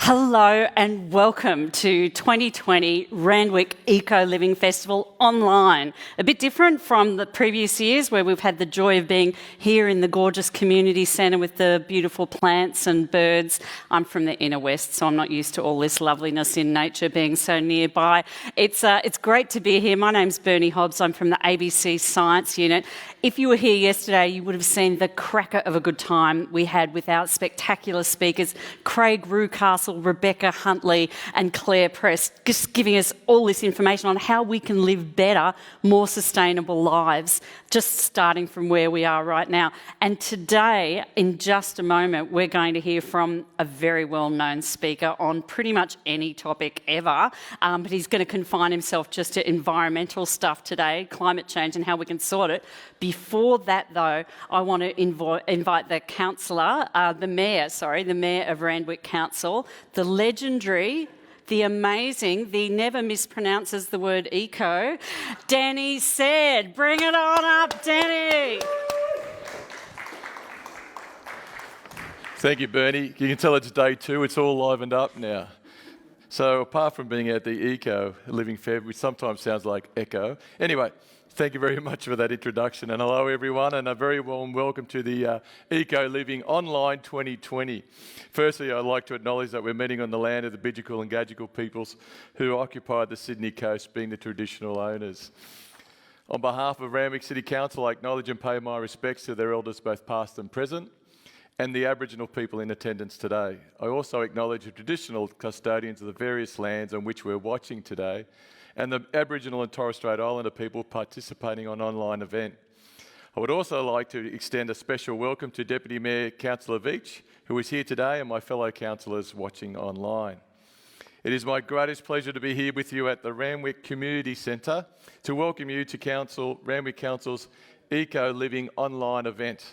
Hello and welcome to 2020 Randwick Eco Living Festival online. A bit different from the previous years where we've had the joy of being here in the gorgeous community centre with the beautiful plants and birds. I'm from the inner west, so I'm not used to all this loveliness in nature being so nearby. It's great to be here. My name's Bernie Hobbs. I'm from the ABC Science Unit. If you were here yesterday, you would have seen the cracker of a good time we had with our spectacular speakers, Craig Rucastle, Rebecca Huntley and Claire Press, just giving us all this information on how we can live better, more sustainable lives, just starting from where we are right now. And today, in just a moment, we're going to hear from a very well-known speaker on pretty much any topic ever, but he's going to confine himself just to environmental stuff today, climate change and how we can sort it. Before that, though, I want to invite the councillor, the mayor of Randwick Council, the legendary, the amazing, the never mispronounces the word eco, Danny Said. Bring it on up, Danny. Thank you, Bernie. You can tell it's day two. It's all livened up now. So apart from being at the Eco Living Fair, which sometimes sounds like echo. Anyway, thank you very much for that introduction. And hello, everyone, and a very warm welcome to the Eco Living Online 2020. Firstly, I'd like to acknowledge that we're meeting on the land of the Bidjigal and Gadigal peoples who occupy the Sydney coast, being the traditional owners. On behalf of Randwick City Council, I acknowledge and pay my respects to their elders, both past and present, and the Aboriginal people in attendance today. I also acknowledge the traditional custodians of the various lands on which we're watching today, and the Aboriginal and Torres Strait Islander people participating on an online event. I would also like to extend a special welcome to Deputy Mayor Councillor Veach, who is here today, and my fellow councillors watching online. It is my greatest pleasure to be here with you at the Randwick Community Centre to welcome you to Randwick Council's Eco Living online event.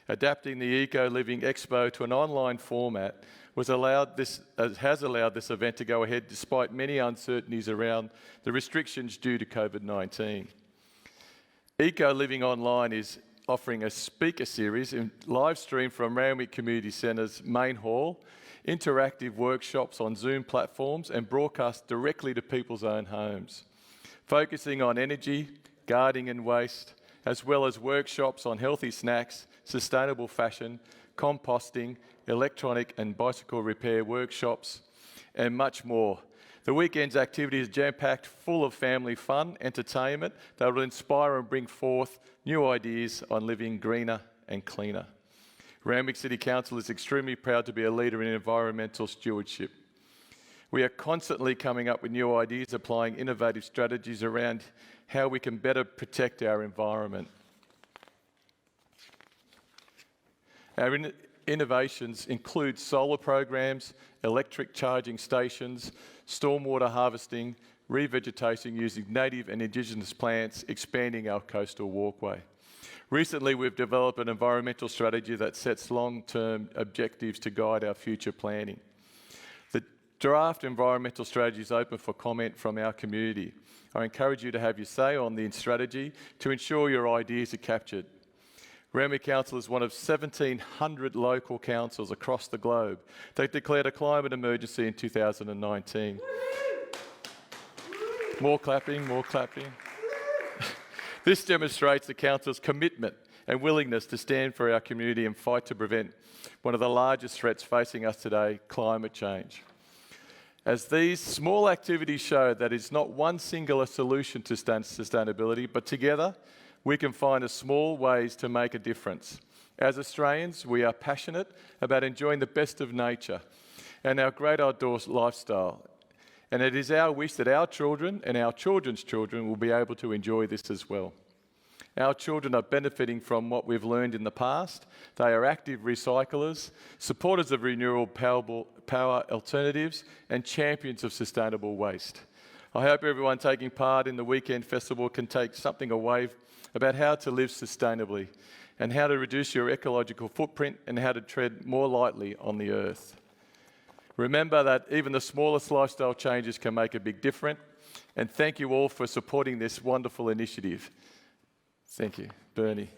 Adapting the Eco Living Expo to an online format has allowed this event to go ahead despite many uncertainties around the restrictions due to COVID-19. Eco Living Online is offering a speaker series in live stream from Randwick Community Centre's main hall, interactive workshops on Zoom platforms and broadcast directly to people's own homes, focusing on energy, gardening and waste, as well as workshops on healthy snacks, sustainable fashion, composting, electronic and bicycle repair workshops, and much more. The weekend's activity is jam-packed, full of family fun, entertainment that will inspire and bring forth new ideas on living greener and cleaner. Randwick City Council is extremely proud to be a leader in environmental stewardship. We are constantly coming up with new ideas, applying innovative strategies around how we can better protect our environment. Our innovations include solar programs, electric charging stations, stormwater harvesting, revegetation using native and indigenous plants, expanding our coastal walkway. Recently, we've developed an environmental strategy that sets long-term objectives to guide our future planning. The draft environmental strategy is open for comment from our community. I encourage you to have your say on the strategy to ensure your ideas are captured. Randwick Council is one of 1,700 local councils across the globe that declared a climate emergency in 2019. More clapping, more clapping. This demonstrates the council's commitment and willingness to stand for our community and fight to prevent one of the largest threats facing us today, climate change. As these small activities show that it's not one singular solution to sustainability, but together we can find small ways to make a difference. As Australians, we are passionate about enjoying the best of nature and our great outdoors lifestyle. And it is our wish that our children and our children's children will be able to enjoy this as well. Our children are benefiting from what we've learned in the past. They are active recyclers, supporters of renewable power alternatives, and champions of sustainable waste. I hope everyone taking part in the weekend festival can take something away about how to live sustainably and how to reduce your ecological footprint and how to tread more lightly on the earth. Remember that even the smallest lifestyle changes can make a big difference, and thank you all for supporting this wonderful initiative. Thank you, Bernie.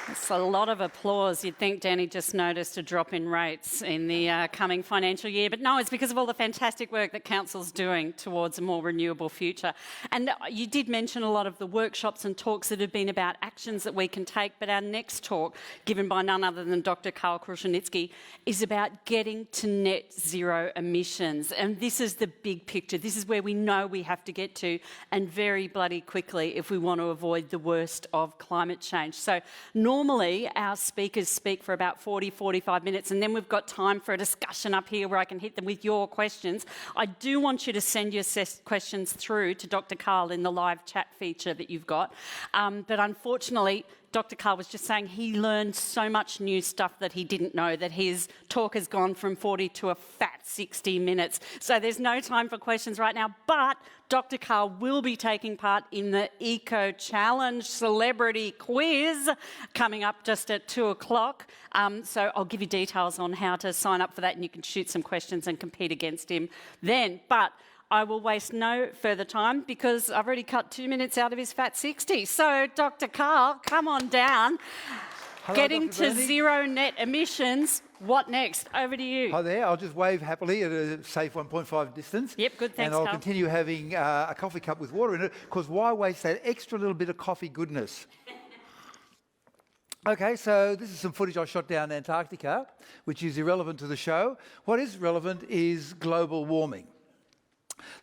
That's a lot of applause. You'd think Danny just noticed a drop in rates in the coming financial year, but no, it's because of all the fantastic work that Council's doing towards a more renewable future. And you did mention a lot of the workshops and talks that have been about actions that we can take, but our next talk, given by none other than Dr. Karl is about getting to net zero emissions. And this is the big picture. This is where we know we have to get to, and very bloody quickly if we want to avoid the worst of climate change. So normally, our speakers speak for about 40, 45 minutes, and then we've got time for a discussion up here where I can hit them with your questions. I do want you to send your questions through to Dr. Karl in the live chat feature that you've got. But unfortunately, Dr. Karl was just saying he learned so much new stuff that he didn't know, that his talk has gone from 40 to a fat 60 minutes. So there's no time for questions right now, but Dr. Karl will be taking part in the Eco Challenge Celebrity Quiz coming up just at 2 o'clock. So I'll give you details on how to sign up for that, and you can shoot some questions and compete against him then. But I will waste no further time because I've already cut 2 minutes out of his fat 60. So, Dr. Karl, come on down. Hello, Getting Dr. to Bernie. zero net emissions. What next? Over to you. Hi there. I'll just wave happily at a safe 1.5 distance. Yep, good, thanks, And I'll Karl. continue having a coffee cup with water in it, because why waste that extra little bit of coffee goodness? Okay, so this is some footage I shot down in Antarctica, which is irrelevant to the show. What is relevant is global warming.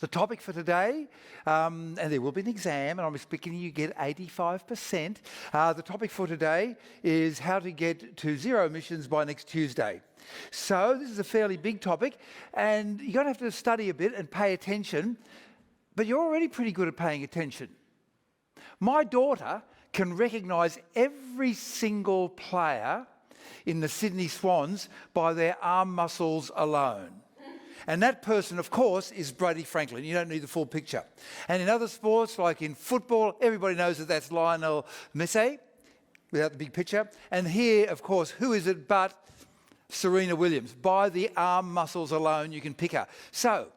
The topic for today, and there will be an exam, and I'm expecting you get 85%. The topic for today is how to get to zero emissions by next Tuesday. So this is a fairly big topic, and you're going to have to study a bit and pay attention, but you're already pretty good at paying attention. My daughter can recognise every single player in the Sydney Swans by their arm muscles alone. And that person, of course, is Brady Franklin. You don't need the full picture. And in other sports, like in football, everybody knows that that's Lionel Messi, without the big picture. And here, of course, who is it but Serena Williams? By the arm muscles alone, you can pick her. So,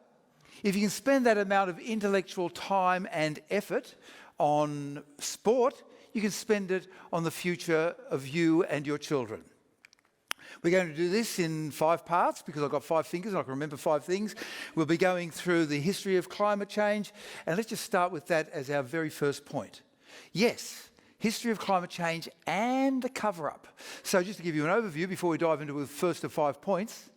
if you can spend that amount of intellectual time and effort on sport, you can spend it on the future of you and your children. We're going to do this in 5 parts because I've got 5 fingers and I can remember 5 things. We'll be going through the history of climate change, and let's just start with that as our very first point. Yes, history of climate change and the cover-up. So just to give you an overview before we dive into the first of 5 points,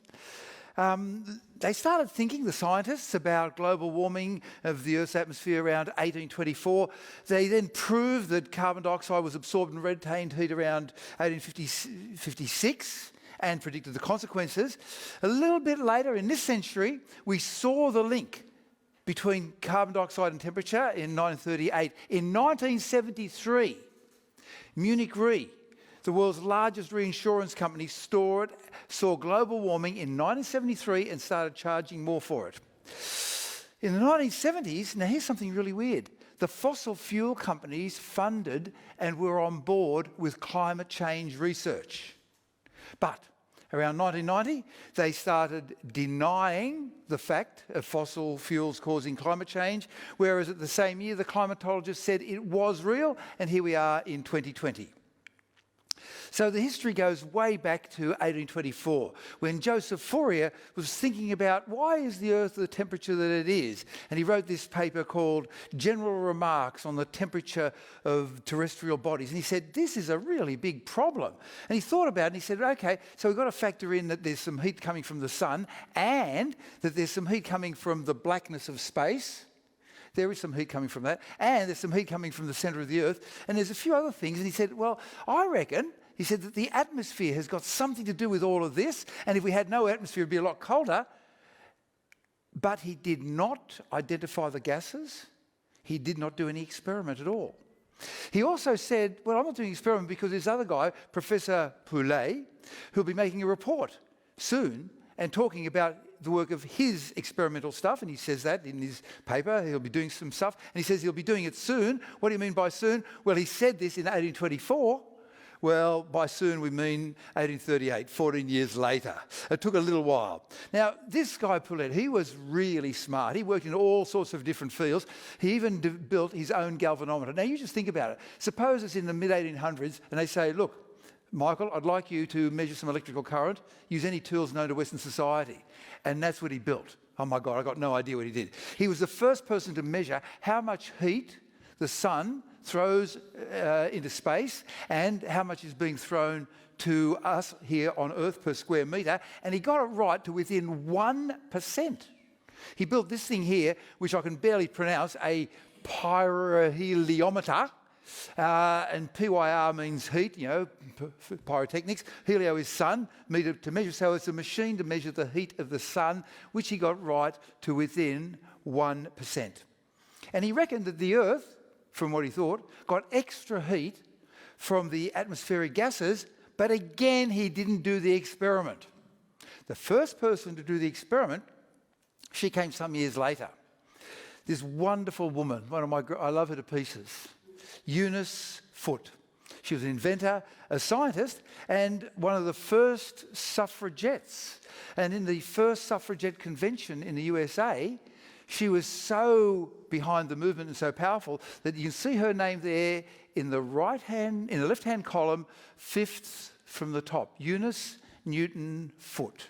they started thinking, the scientists, about global warming of the Earth's atmosphere around 1824. They then proved that carbon dioxide was absorbed and retained heat around 1856. And predicted the consequences. A little bit later in this century, we saw the link between carbon dioxide and temperature in 1938. In 1973, Munich Re, the world's largest reinsurance company, saw global warming in 1973 and started charging more for it. In the 1970s, now here's something really weird. The fossil fuel companies funded and were on board with climate change research. But around 1990, they started denying the fact of fossil fuels causing climate change, whereas at the same year, the climatologists said it was real, and here we are in 2020. So the history goes way back to 1824, when Joseph Fourier was thinking about why is the Earth the temperature that it is? And he wrote this paper called General Remarks on the Temperature of Terrestrial Bodies. And he said, this is a really big problem. And he thought about it and he said, okay, so we've got to factor in that there's some heat coming from the sun and that there's some heat coming from the blackness of space. There is some heat coming from that. And there's some heat coming from the centre of the Earth. And there's a few other things. And he said, well, I reckon, he said that the atmosphere has got something to do with all of this. And if we had no atmosphere, it'd be a lot colder. But he did not identify the gases. He did not do any experiment at all. He also said, well, I'm not doing an experiment because this other guy, Professor Poulet, who'll be making a report soon and talking about the work of his experimental stuff, and he says that in his paper, he'll be doing some stuff, and he says he'll be doing it soon. What do you mean by soon? Well, he said this in 1824. Well, by soon we mean 1838, 14 years later. It took a little while. Now, this guy Poulet, he was really smart. He worked in all sorts of different fields. He even built his own galvanometer. Now, you just think about it. Suppose it's in the mid-1800s, and they say, look, Michael, I'd like you to measure some electrical current, use any tools known to Western society. And that's what he built. Oh my God, I got no idea what he did. He was the first person to measure how much heat the sun throws into space and how much is being thrown to us here on Earth per square metre. And he got it right to within 1%. He built this thing here, which I can barely pronounce, a pyroheliometer. And PYR means heat, pyrotechnics. Helio is sun, to measure. So it's a machine to measure the heat of the sun, which he got right to within 1%. And he reckoned that the Earth, from what he thought, got extra heat from the atmospheric gases, but again, he didn't do the experiment. The first person to do the experiment, she came some years later. This wonderful woman, I love her to pieces. Eunice Foote. She was an inventor, a scientist, and one of the first suffragettes. And in the first suffragette convention in the USA, she was so behind the movement and so powerful that you can see her name there in the left-hand column, fifth from the top. Eunice Newton Foote.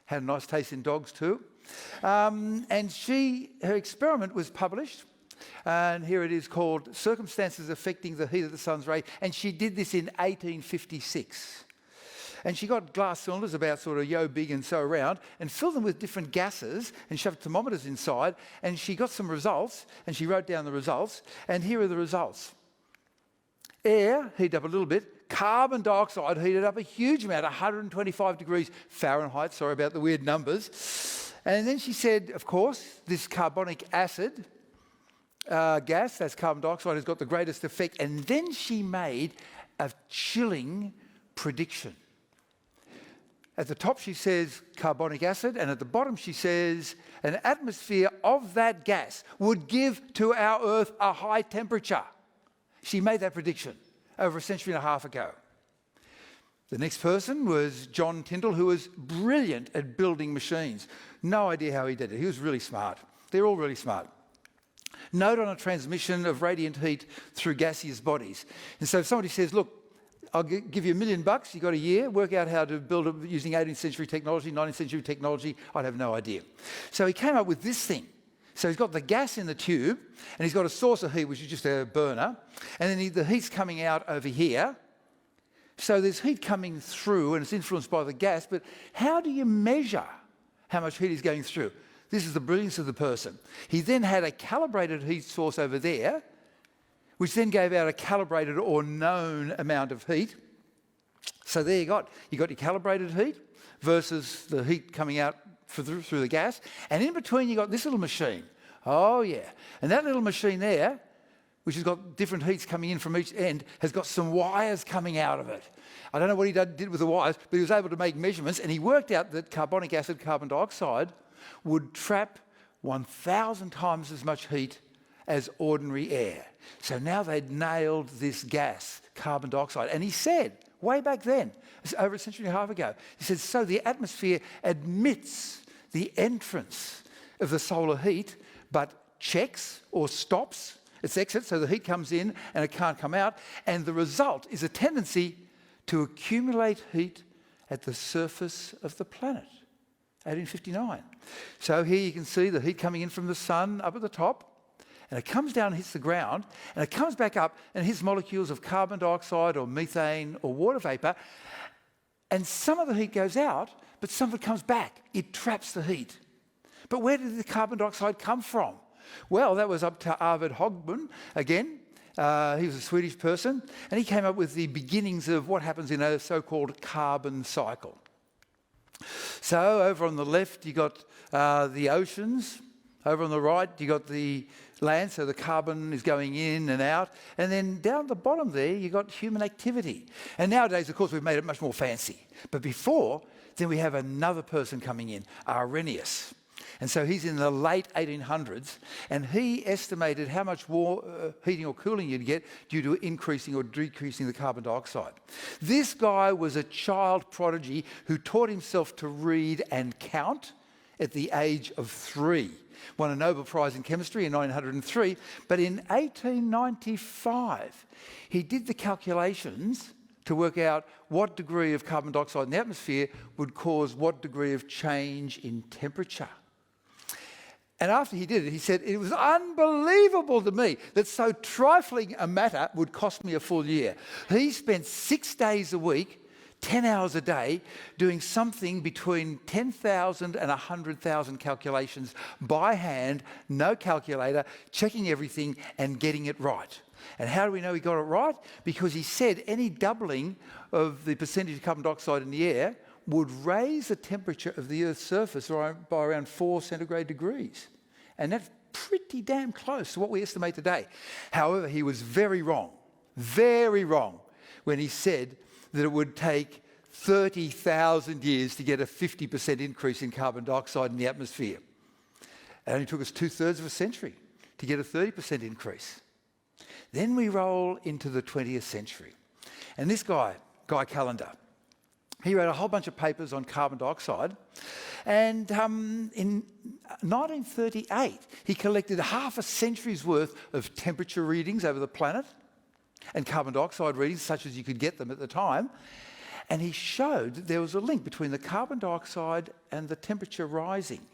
Had a nice taste in dogs too. And her experiment was published. And here it is called Circumstances Affecting the Heat of the Sun's Ray. And she did this in 1856. And she got glass cylinders about sort of yo big and so round and filled them with different gases and shoved thermometers inside. And she got some results and she wrote down the results. And here are the results. Air heated up a little bit. Carbon dioxide heated up a huge amount, 125 degrees Fahrenheit. Sorry about the weird numbers. And then she said, of course, this carbonic acid gas, that's carbon dioxide, has got the greatest effect. And then she made a chilling prediction. At the top she says carbonic acid, and at the bottom she says an atmosphere of that gas would give to our Earth a high temperature. She made that prediction over a century and a half ago. The next person was John Tyndall, who was brilliant at building machines. No idea how he did it. He was really smart. They're all really smart. Note on a transmission of radiant heat through gaseous bodies. And so if somebody says, look, I'll give you $1 million, you've got a year, work out how to build it using 18th century technology, 19th century technology, I'd have no idea. So he came up with this thing. So he's got the gas in the tube, and he's got a source of heat, which is just a burner, and then the heat's coming out over here. So there's heat coming through, and it's influenced by the gas, but how do you measure how much heat is going through? This is the brilliance of the person. He then had a calibrated heat source over there, which then gave out a calibrated or known amount of heat. So there you got your calibrated heat versus the heat coming out through the gas. And in between, you got this little machine. Oh, yeah. And that little machine there, which has got different heats coming in from each end, has got some wires coming out of it. I don't know what he did with the wires, but he was able to make measurements, and he worked out that carbonic acid, carbon dioxide, would trap 1,000 times as much heat as ordinary air. So now they'd nailed this gas, carbon dioxide. And he said, way back then, over a century and a half ago, he said, so the atmosphere admits the entrance of the solar heat, but checks or stops its exit, so the heat comes in and it can't come out. And the result is a tendency to accumulate heat at the surface of the planet. 1859. So here you can see the heat coming in from the sun up at the top, and it comes down and hits the ground, and it comes back up and hits molecules of carbon dioxide or methane or water vapour, and some of the heat goes out, but some of it comes back. It traps the heat. But where did the carbon dioxide come from? Well, that was up to Arvid Högberg again. He was a Swedish person, and he came up with the beginnings of what happens in a so-called carbon cycle. So over on the left, you got the oceans. Over on the right, you got the land, so the carbon is going in and out. And then down at the bottom there, you got human activity. And nowadays, of course, we've made it much more fancy. But before, then we have another person coming in, Arrhenius. And so he's in the late 1800s, and he estimated how much heating or cooling you'd get due to increasing or decreasing the carbon dioxide. This guy was a child prodigy who taught himself to read and count at the age of 3. Won a Nobel Prize in Chemistry in 1903, but in 1895, he did the calculations to work out what degree of carbon dioxide in the atmosphere would cause what degree of change in temperature. And after he did it, he said, it was unbelievable to me that so trifling a matter would cost me a full year. He spent 6 days a week, 10 hours a day, doing something between 10,000 and 100,000 calculations by hand, no calculator, checking everything and getting it right. And how do we know he got it right? Because he said any doubling of the percentage of carbon dioxide in the air would raise the temperature of the Earth's surface by around 4 centigrade degrees. And that's pretty damn close to what we estimate today. However, he was very wrong when he said that it would take 30,000 years to get a 50% increase in carbon dioxide in the atmosphere. It only took us 2/3 of a century to get a 30% increase. Then we roll into the 20th century. And this guy Callender, he wrote a whole bunch of papers on carbon dioxide. And in 1938, he collected half a century's worth of temperature readings over the planet and carbon dioxide readings, such as you could get them at the time. And he showed that there was a link between the carbon dioxide and the temperature rising.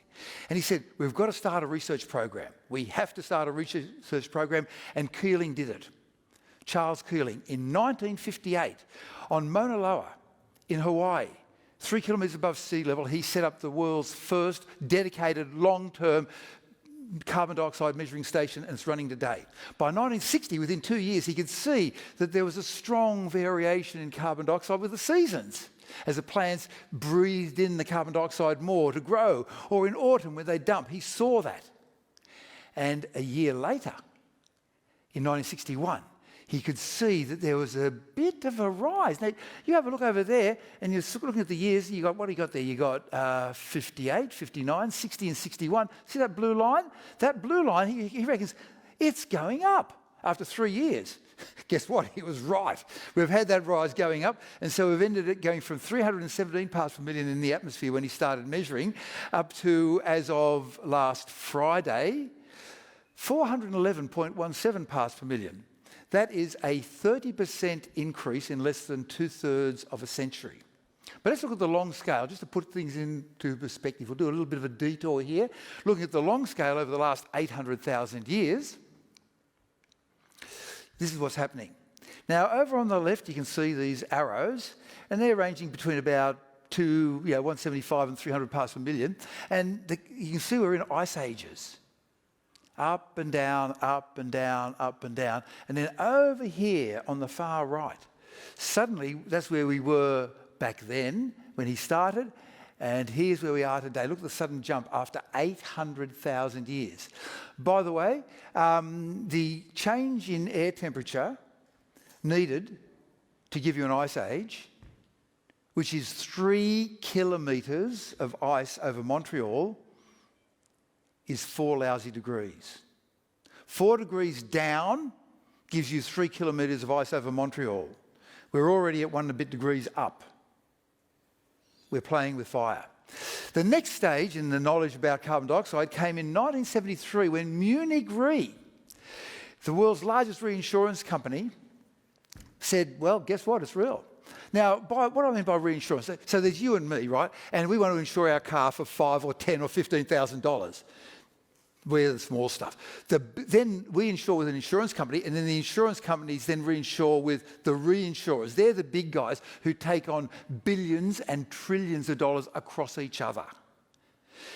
And he said, we've got to start a research program. We have to start a research program. And Keeling did it. Charles Keeling, in 1958, on Mauna Loa in Hawaii, 3 kilometres above sea level, he set up the world's first dedicated long-term carbon dioxide measuring station, and it's running today. By 1960, within 2 years, he could see that there was a strong variation in carbon dioxide with the seasons, as the plants breathed in the carbon dioxide more to grow, or in autumn when they dump. He saw that. And a year later, in 1961, he could see that there was a bit of a rise. Now, you have a look over there, and you're looking at the years. What do you got there? You got 58, 59, 60 and 61. See that blue line? That blue line, he reckons, it's going up after 3 years. Guess what? He was right. We've had that rise going up, and so we've ended it going from 317 parts per million in the atmosphere when he started measuring, up to, as of last Friday, 411.17 parts per million. That is a 30% increase in less than 2/3 of a century. But let's look at the long scale, just to put things into perspective. We'll do a little bit of a detour here. Looking at the long scale over the last 800,000 years, this is what's happening. Now, over on the left, you can see these arrows, and they're ranging between about 175 and 300 parts per million. And you can see we're in ice ages. Up and down, up and down, up and down. And then over here on the far right, suddenly that's where we were back then when he started, and here's where we are today. Look at the sudden jump after 800,000 years. By the way, the change in air temperature needed to give you an ice age, which is 3 kilometres of ice over Montreal, is 4 lousy degrees. 4 degrees down gives you 3 kilometres of ice over Montreal. We're already at 1 and a bit degrees up. We're playing with fire. The next stage in the knowledge about carbon dioxide came in 1973 when Munich Re, the world's largest reinsurance company, said, well, guess what? It's real. Now, what do I mean by reinsurance? So there's you and me, right? And we want to insure our car for $5,000 or $10,000 or $15,000. We're the small stuff. Then we insure with an insurance company, and then the insurance companies then reinsure with the reinsurers. They're the big guys who take on billions and trillions of dollars across each other.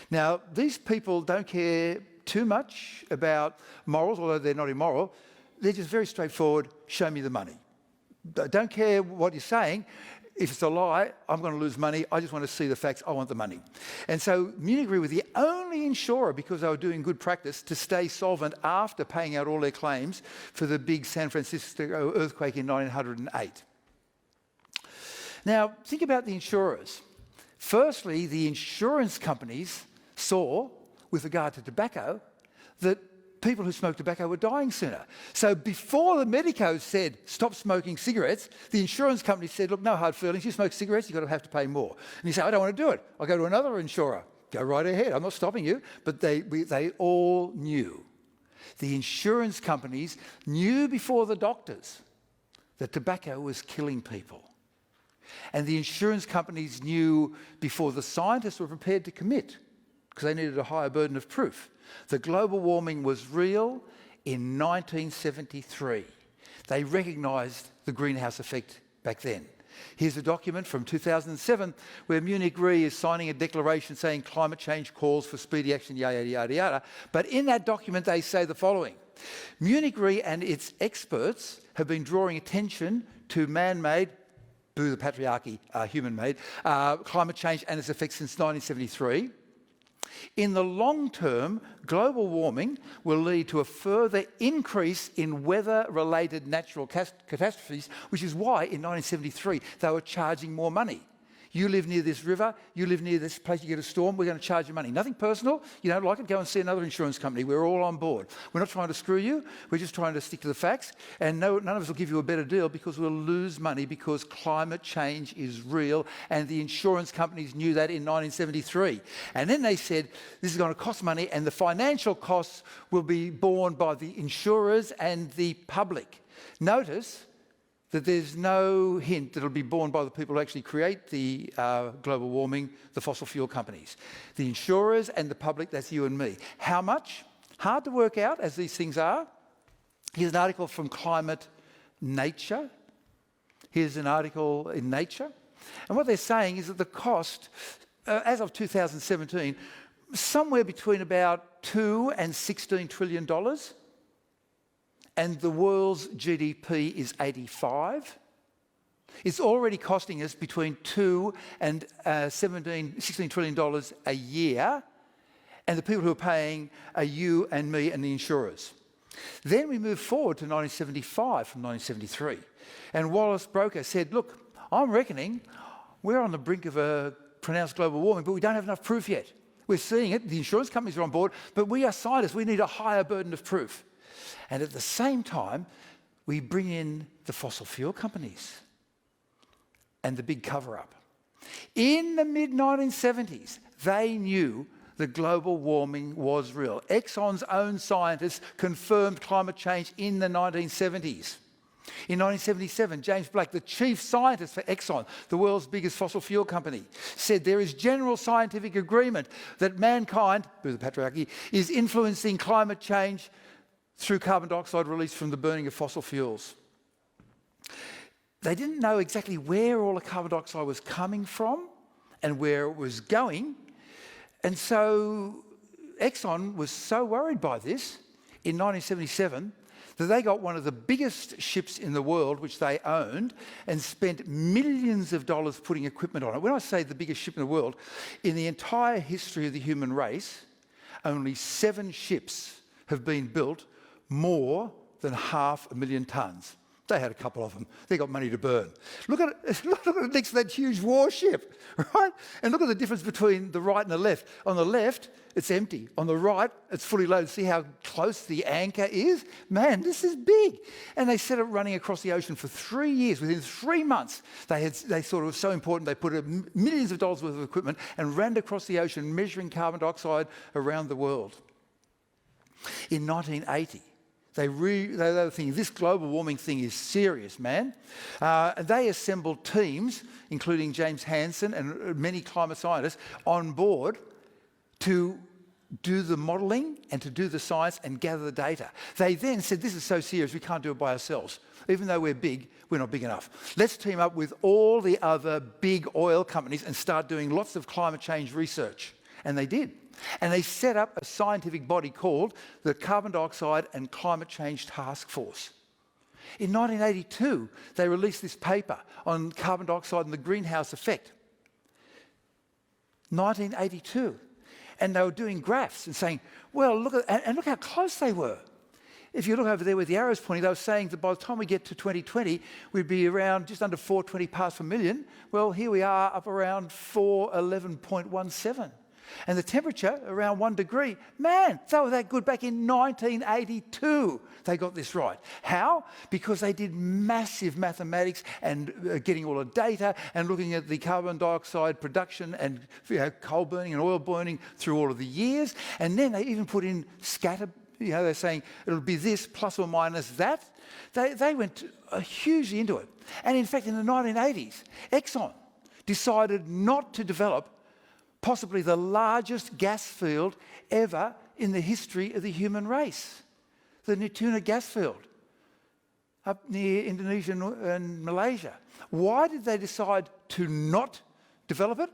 Now, these people don't care too much about morals, although they're not immoral. They're just very straightforward, show me the money. Don't care what you're saying. If it's a lie, I'm going to lose money. I just want to see the facts. I want the money. And so Munich Re were the only insurer, because they were doing good practice, to stay solvent after paying out all their claims for the big San Francisco earthquake in 1908. Now, think about the insurers. Firstly, the insurance companies saw, with regard to tobacco, that people who smoked tobacco were dying sooner. So before the medicos said, stop smoking cigarettes, the insurance company said, look, no hard feelings, you smoke cigarettes, you've got to have to pay more. And you say, I don't want to do it. I'll go to another insurer. Go right ahead, I'm not stopping you. But they all knew. The insurance companies knew before the doctors that tobacco was killing people. And the insurance companies knew before the scientists were prepared to commit, because they needed a higher burden of proof, that global warming was real in 1973. They recognised the greenhouse effect back then. Here's a document from 2007 where Munich Re is signing a declaration saying climate change calls for speedy action, yada, yada, yada. But in that document, they say the following. Munich Re and its experts have been drawing attention to man-made, boo the patriarchy, human-made, climate change and its effects since 1973. In the long term, global warming will lead to a further increase in weather-related natural catastrophes, which is why in 1973 they were charging more money. You live near this river, you live near this place, you get a storm, we're going to charge you money. Nothing personal, you don't like it, go and see another insurance company. We're all on board. We're not trying to screw you, we're just trying to stick to the facts. And none of us will give you a better deal because we'll lose money because climate change is real. And the insurance companies knew that in 1973. And then they said, this is going to cost money and the financial costs will be borne by the insurers and the public. Notice that there's no hint that it'll be borne by the people who actually create the global warming, the fossil fuel companies. The insurers and the public, that's you and me. How much? Hard to work out, as these things are. Here's an article from Climate Nature. Here's an article in Nature. And what they're saying is that the cost, as of 2017, somewhere between about $2 and $16 trillion. And the world's GDP is 85. It's already costing us between $2 and $16 trillion a year. And the people who are paying are you and me and the insurers. Then we move forward to 1975 from 1973. And Wallace Broker said, look, I'm reckoning we're on the brink of a pronounced global warming, but we don't have enough proof yet. We're seeing it, the insurance companies are on board, but we are scientists, we need a higher burden of proof. And at the same time, we bring in the fossil fuel companies and the big cover-up. In the mid-1970s, they knew that global warming was real. Exxon's own scientists confirmed climate change in the 1970s. In 1977, James Blake, the chief scientist for Exxon, the world's biggest fossil fuel company, said there is general scientific agreement that mankind, through the patriarchy, is influencing climate change through carbon dioxide released from the burning of fossil fuels. They didn't know exactly where all the carbon dioxide was coming from and where it was going. And so Exxon was so worried by this in 1977 that they got one of the biggest ships in the world, which they owned, and spent millions of dollars putting equipment on it. When I say the biggest ship in the world, in the entire history of the human race, only 7 ships have been built more than 500,000 tonnes. They had a couple of them. They got money to burn. Look at it, look at it next to that huge warship, right? And look at the difference between the right and the left. On the left, it's empty. On the right, it's fully loaded. See how close the anchor is? Man, this is big. And they set it running across the ocean for 3 years. Within 3 months, they thought it was so important, they put millions of dollars worth of equipment and ran across the ocean, measuring carbon dioxide around the world. In 1980, they were thinking, this global warming thing is serious, man. And they assembled teams, including James Hansen and many climate scientists, on board to do the modelling and to do the science and gather the data. They then said, this is so serious, we can't do it by ourselves. Even though we're big, we're not big enough. Let's team up with all the other big oil companies and start doing lots of climate change research. And they did. And they set up a scientific body called the Carbon Dioxide and Climate Change Task Force. In 1982, they released this paper on carbon dioxide and the greenhouse effect. 1982. And they were doing graphs and saying, well, look how close they were. If you look over there where the arrow's pointing, they were saying that by the time we get to 2020, we'd be around just under 420 parts per million. Well, here we are up around 411.17. And the temperature around 1 degree. Man, they were that good back in 1982. They got this right. How? Because they did massive mathematics and getting all the data and looking at the carbon dioxide production and coal burning and oil burning through all of the years. And then they even put in scatter. They're saying it'll be this plus or minus that. They went hugely into it. And in fact, in the 1980s, Exxon decided not to develop possibly the largest gas field ever in the history of the human race, the Natuna gas field up near Indonesia and Malaysia. Why did they decide to not develop it?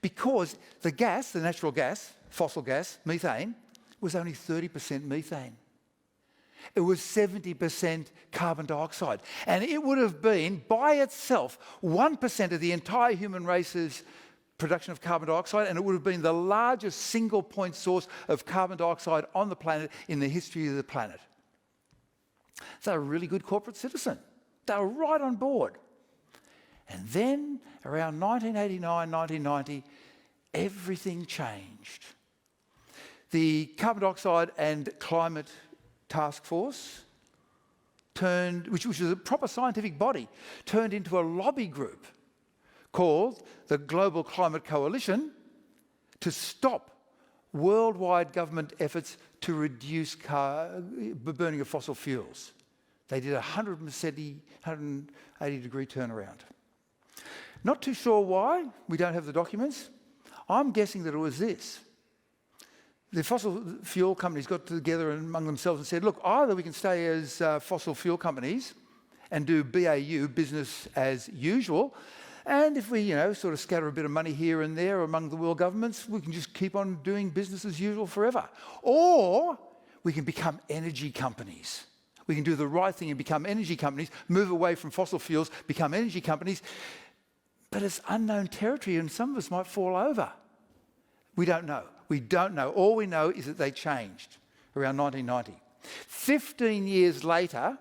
Because the gas, the natural gas, fossil gas, methane, was only 30% methane. It was 70% carbon dioxide. And it would have been, by itself, 1% of the entire human race's production of carbon dioxide, and it would have been the largest single point source of carbon dioxide on the planet in the history of the planet. They're a really good corporate citizen. They were right on board. And then, around 1989, 1990, everything changed. The Carbon Dioxide and Climate Task Force which was a proper scientific body, turned into a lobby group called the Global Climate Coalition to stop worldwide government efforts to reduce burning of fossil fuels. They did a 180-degree turnaround. Not too sure why. We don't have the documents. I'm guessing that it was this. The fossil fuel companies got together among themselves and said, look, either we can stay as fossil fuel companies and do BAU, business as usual, and if we, sort of scatter a bit of money here and there among the world governments, we can just keep on doing business as usual forever. Or we can become energy companies. We can do the right thing and become energy companies, move away from fossil fuels, become energy companies. But it's unknown territory and some of us might fall over. We don't know. We don't know. All we know is that they changed around 1990. 15 years later,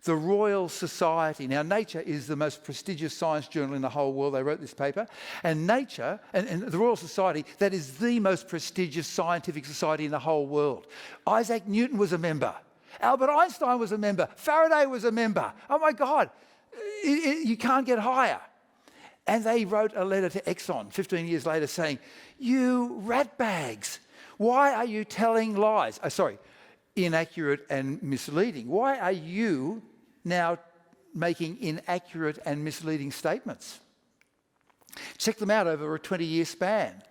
the Royal Society, now Nature is the most prestigious science journal in the whole world, they wrote this paper, and Nature, and the Royal Society, that is the most prestigious scientific society in the whole world. Isaac Newton was a member. Albert Einstein was a member. Faraday was a member. Oh my God, you can't get higher. And they wrote a letter to Exxon 15 years later saying, you ratbags, why are you telling lies? Inaccurate and misleading. Why are you now making inaccurate and misleading statements? Check them out over a 20-year span.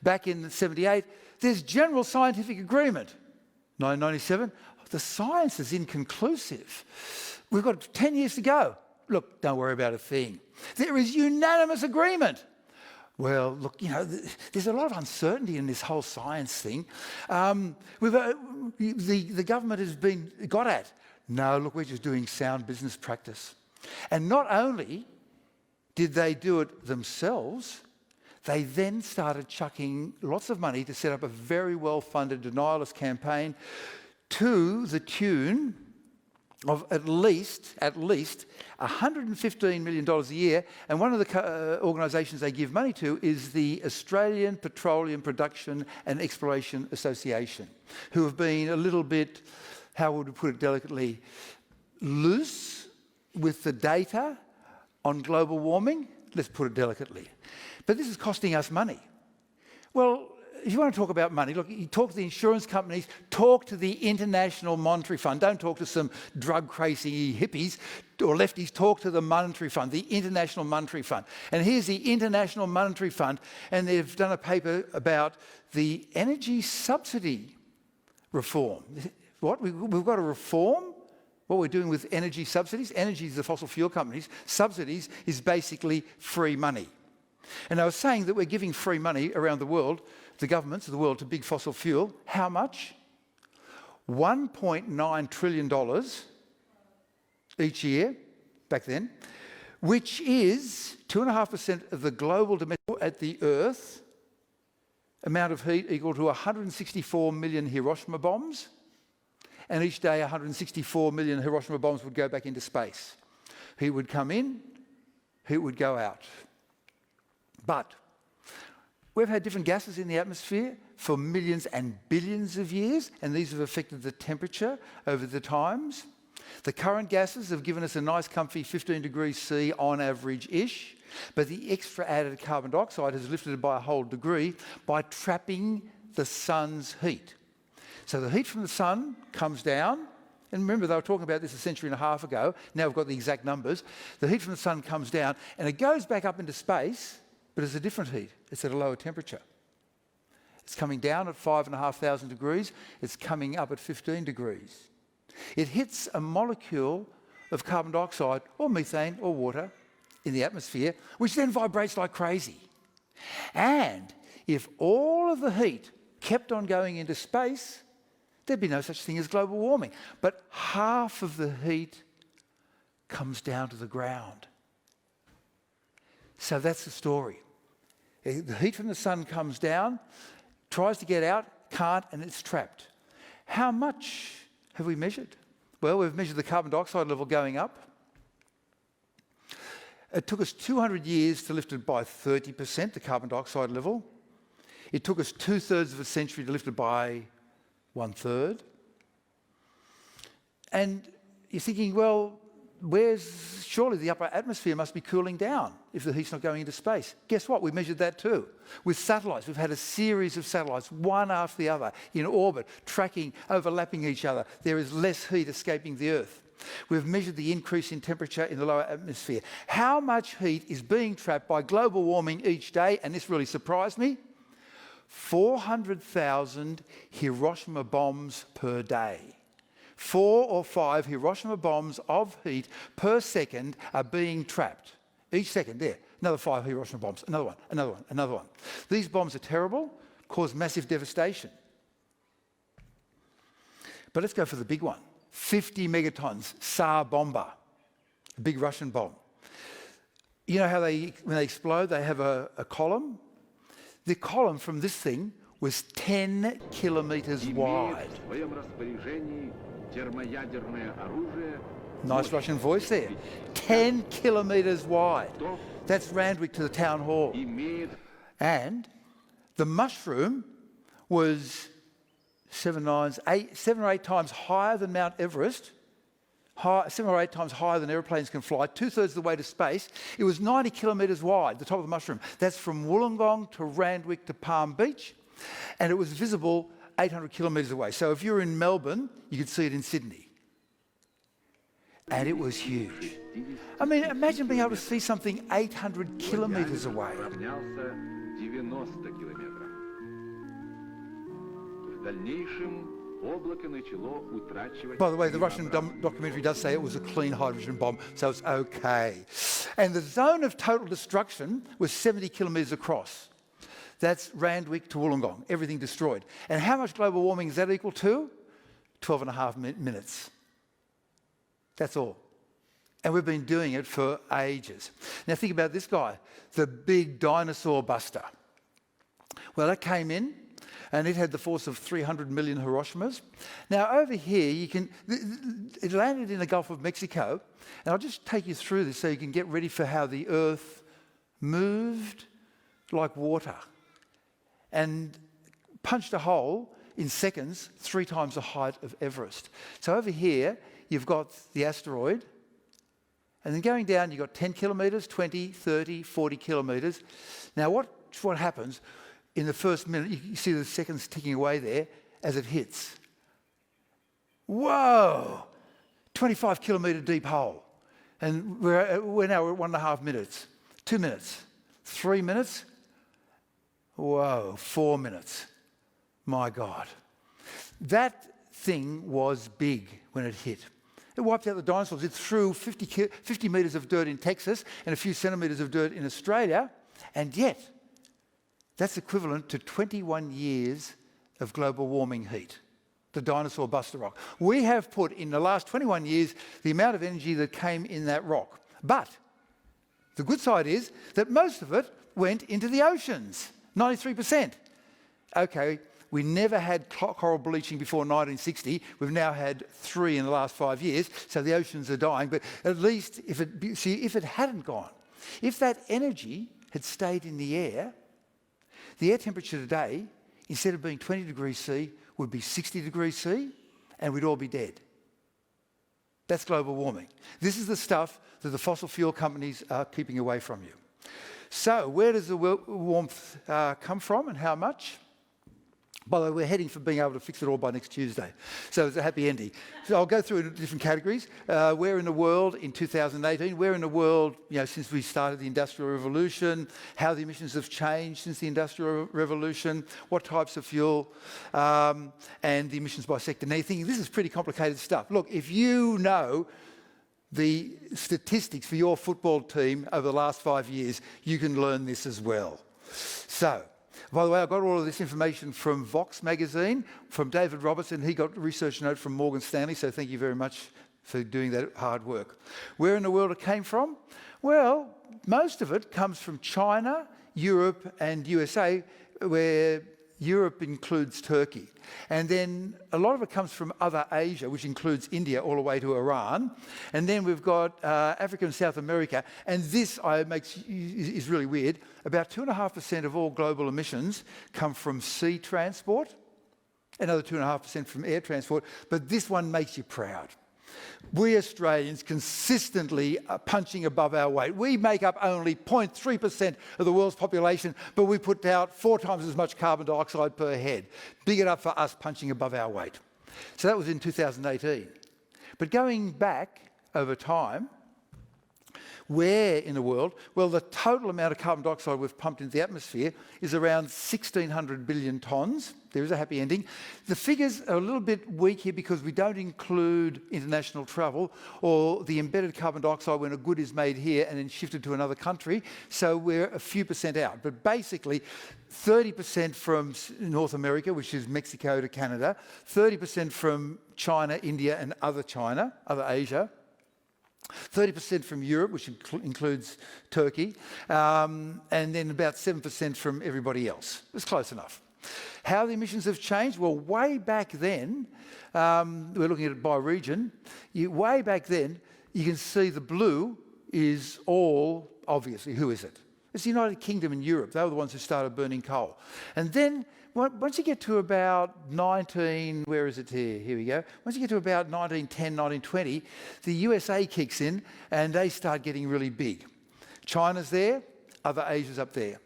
Back in 1978, there's general scientific agreement. 1997, the science is inconclusive. We've got 10 years to go. Look, don't worry about a thing. There is unanimous agreement. Well, look, there's a lot of uncertainty in this whole science thing. The government has been got at. No, look, we're just doing sound business practice. And not only did they do it themselves, they then started chucking lots of money to set up a very well-funded denialist campaign to the tune of at least $115 million a year. And one of the organisations they give money to is the Australian Petroleum Production and Exploration Association, who have been a little bit, how would we put it delicately, loose with the data on global warming. Let's put it delicately. But this is costing us money. Well, if you want to talk about money, look, you talk to the insurance companies, talk to the International Monetary Fund. Don't talk to some drug-crazy hippies or lefties. Talk to the Monetary Fund, the International Monetary Fund. And here's the International Monetary Fund, and they've done a paper about the energy subsidy reform. What? We've got to reform what we're doing with energy subsidies. Energy is the fossil fuel companies. Subsidies is basically free money. And I was saying that we're giving free money around the world, the governments of the world, to big fossil fuel. How much? $1.9 trillion each year, back then, which is 2.5% of the global domestic at the Earth, amount of heat equal to 164 million Hiroshima bombs. And each day, 164 million Hiroshima bombs would go back into space. Heat would come in, heat would go out. But we've had different gases in the atmosphere for millions and billions of years, and these have affected the temperature over the times. The current gases have given us a nice comfy 15 degrees C on average-ish, but the extra added carbon dioxide has lifted it by a whole degree by trapping the sun's heat. So the heat from the sun comes down and remember they were talking about this a century and a half ago, now we've got the exact numbers, the heat from the sun comes down and it goes back up into space, but it's a different heat. It's at a lower temperature. It's coming down at 5,500 degrees. It's coming up at 15 degrees. It hits a molecule of carbon dioxide or methane or water in the atmosphere, which then vibrates like crazy. And if all of the heat kept on going into space, there'd be no such thing as global warming. But half of the heat comes down to the ground. So that's the story. The heat from the sun comes down, tries to get out, can't, and it's trapped. How much have we measured? Well, we've measured the carbon dioxide level going up. It took us 200 years to lift it by 30%, the carbon dioxide level. It took us 2/3 of a century to lift it by 1/3. And you're thinking, well, surely the upper atmosphere must be cooling down if the heat's not going into space. Guess what? We measured that too. With satellites, we've had a series of satellites, one after the other, in orbit, tracking, overlapping each other. There is less heat escaping the Earth. We've measured the increase in temperature in the lower atmosphere. How much heat is being trapped by global warming each day? And this really surprised me. 400,000 Hiroshima bombs per day. 4 or 5 Hiroshima bombs of heat per second are being trapped. Each second, there, another 5 Hiroshima bombs, another one, another one, another one. These bombs are terrible, cause massive devastation. But let's go for the big one. 50 megatons, Tsar bomber, a big Russian bomb. You know how when they explode, they have a column? The column from this thing was 10 kilometers wide. Nice Russian voice there. 10 kilometers wide. That's Randwick to the town hall. And the mushroom was 7 or 8 times higher than Mount Everest, 7 or 8 times higher than airplanes can fly, 2/3 of the way to space. It was 90 kilometres wide, the top of the mushroom. That's from Wollongong to Randwick to Palm Beach, and it was visible 800 kilometres away. So if you're in Melbourne, you could see it in Sydney. And it was huge. I mean, imagine being able to see something 800 kilometres away. By the way, the Russian documentary does say it was a clean hydrogen bomb, so it's okay. And the zone of total destruction was 70 kilometres across. That's Randwick to Wollongong, everything destroyed. And how much global warming is that equal to? 12.5 minutes. That's all. And we've been doing it for ages. Now think about this guy, the big dinosaur buster. Well, that came in, and it had the force of 300 million Hiroshimas. Now, over here, it landed in the Gulf of Mexico, and I'll just take you through this so you can get ready for how the Earth moved like water and punched a hole in seconds 3 times the height of Everest. So over here, you've got the asteroid, and then going down, you've got 10 kilometres, 20, 30, 40 kilometres. Now, what happens? In the first minute, you see the seconds ticking away there as it hits. Whoa! 25 kilometre deep hole. And we're now at 1.5 minutes. 2 minutes. 3 minutes. Whoa, 4 minutes. My God. That thing was big when it hit. It wiped out the dinosaurs. It threw 50 metres of dirt in Texas and a few centimetres of dirt in Australia. And yet, that's equivalent to 21 years of global warming heat, the dinosaur buster rock. We have put in the last 21 years the amount of energy that came in that rock. But the good side is that most of it went into the oceans, 93%. Okay, we never had coral bleaching before 1960. We've now had 3 in the last 5 years, so the oceans are dying. But at least if it hadn't gone, if that energy had stayed in the air temperature today, instead of being 20 degrees C, would be 60 degrees C, and we'd all be dead. That's global warming. This is the stuff that the fossil fuel companies are keeping away from you. So where does the warmth come from and how much? By the way, we're heading for being able to fix it all by next Tuesday. So it's a happy ending. So I'll go through different categories. Where in the world in 2018? Where in the world, since we started the Industrial Revolution? How the emissions have changed since the Industrial Revolution? What types of fuel? And the emissions by sector. Now you're thinking, this is pretty complicated stuff. Look, if you know the statistics for your football team over the last 5 years, you can learn this as well. So, by the way, I got all of this information from Vox magazine, from David Robertson. He got a research note from Morgan Stanley, so thank you very much for doing that hard work. Where in the world it came from? Well, most of it comes from China, Europe and USA, where Europe includes Turkey. And then a lot of it comes from other Asia, which includes India all the way to Iran. And then we've got Africa and South America. And this is really weird. About 2.5% of all global emissions come from sea transport, another 2.5% from air transport. But this one makes you proud. We Australians consistently are punching above our weight. We make up only 0.3% of the world's population, but we put out 4 times as much carbon dioxide per head. Big it up for us punching above our weight. So that was in 2018. But going back over time, where in the world? Well, the total amount of carbon dioxide we've pumped into the atmosphere is around 1,600 billion tonnes. There is a happy ending. The figures are a little bit weak here because we don't include international travel or the embedded carbon dioxide when a good is made here and then shifted to another country. So we're a few percent out. But basically, 30% from North America, which is Mexico to Canada, 30% from China, India and other Asia, 30% from Europe, which includes Turkey, and then about 7% from everybody else. It's close enough. How the emissions have changed? Well, way back then, we're looking at it by region. Way back then, you can see the blue is all, obviously, who is it? It's the United Kingdom and Europe. They were the ones who started burning coal. And then, once you get to about where is it here? Here we go. Once you get to about 1910, 1920, the USA kicks in and they start getting really big. China's there, other Asia's up there.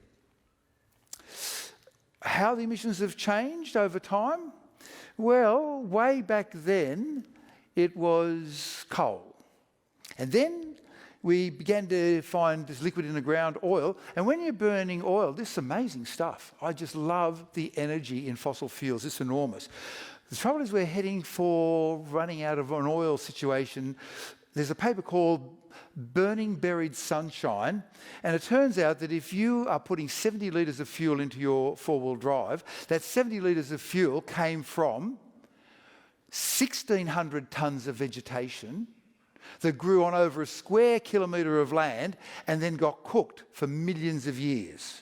How the emissions have changed over time? Well, way back then, it was coal. And then we began to find this liquid in the ground, oil. And when you're burning oil, this is amazing stuff. I just love the energy in fossil fuels. It's enormous. The trouble is we're heading for running out of an oil situation. There's a paper called Burning Buried Sunshine. And it turns out that if you are putting 70 litres of fuel into your four-wheel drive, that 70 litres of fuel came from 1,600 tonnes of vegetation that grew on over a square kilometre of land and then got cooked for millions of years.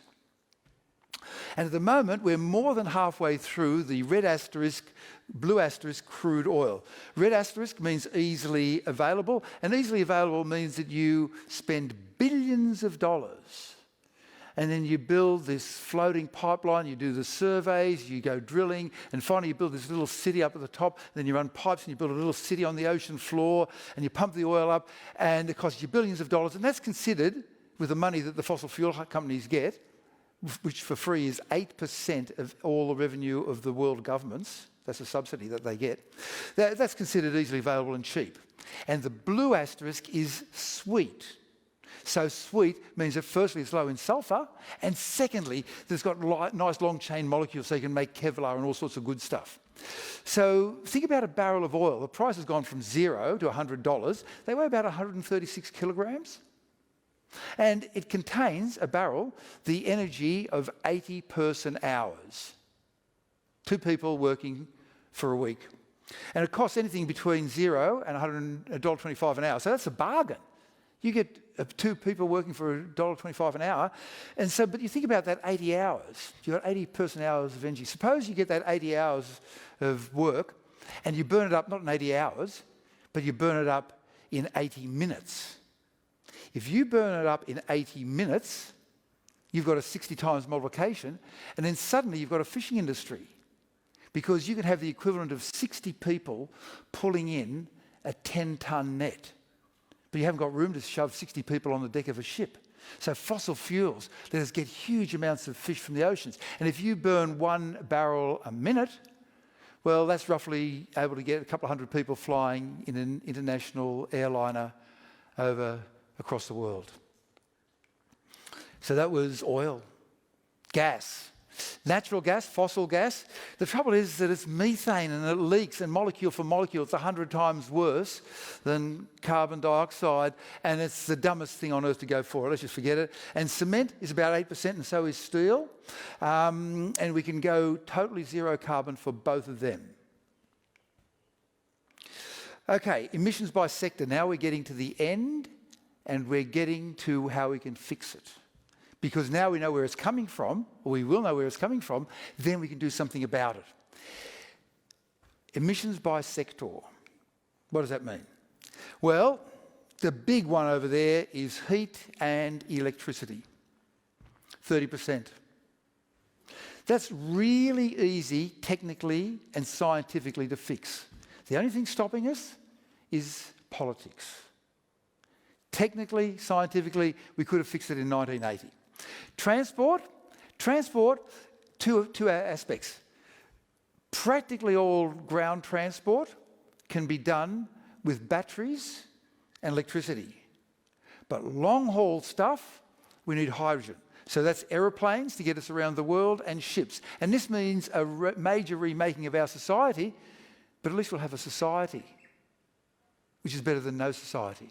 And at the moment, we're more than halfway through the red asterisk, blue asterisk crude oil. Red asterisk means easily available, and easily available means that you spend billions of dollars and then you build this floating pipeline, you do the surveys, you go drilling, and finally you build this little city up at the top, then you run pipes and you build a little city on the ocean floor, and you pump the oil up, and it costs you billions of dollars, and that's considered, with the money that the fossil fuel companies get, which for free is 8% of all the revenue of the world governments, that's a subsidy that they get, that's considered easily available and cheap. And the blue asterisk is sweet. So sweet means that firstly it's low in sulfur, and secondly there's got nice long chain molecules so you can make Kevlar and all sorts of good stuff. So think about a barrel of oil. The price has gone from $0 to $100. They weigh about 136 kilograms. And it contains, a barrel, the energy of 80 person hours. 2 people working for a week. And it costs anything between $0 and $1.25 an hour. So that's a bargain. You get 2 people working for $1.25 an hour. And so, but you think about that 80 hours. You've got 80 person hours of energy. Suppose you get that 80 hours of work and you burn it up, not in 80 hours, but you burn it up in 80 minutes. If you burn it up in 80 minutes, you've got a 60 times multiplication, and then suddenly you've got a fishing industry, because you can have the equivalent of 60 people pulling in a 10-ton net. But you haven't got room to shove 60 people on the deck of a ship. So fossil fuels let us get huge amounts of fish from the oceans. And if you burn 1 barrel a minute, well, that's roughly able to get a couple of hundred people flying in an international airliner across the world. So that was oil, gas. Natural gas, fossil gas, the trouble is that it's methane and it leaks, and molecule for molecule, it's 100 times worse than carbon dioxide, and it's the dumbest thing on earth to go for. Let's just forget it. And cement is about 8%, and so is steel. And we can go totally zero carbon for both of them. Okay, emissions by sector. Now we're getting to the end, and we're getting to how we can fix it. Because now we know where it's coming from, or we will know where it's coming from, then we can do something about it. Emissions by sector. What does that mean? Well, the big one over there is heat and electricity. 30%. That's really easy technically and scientifically to fix. The only thing stopping us is politics. Technically, scientifically, we could have fixed it in 1980. Transport, two aspects. Practically all ground transport can be done with batteries and electricity. But long-haul stuff, we need hydrogen. So that's aeroplanes to get us around the world and ships. And this means a major remaking of our society, but at least we'll have a society, which is better than no society.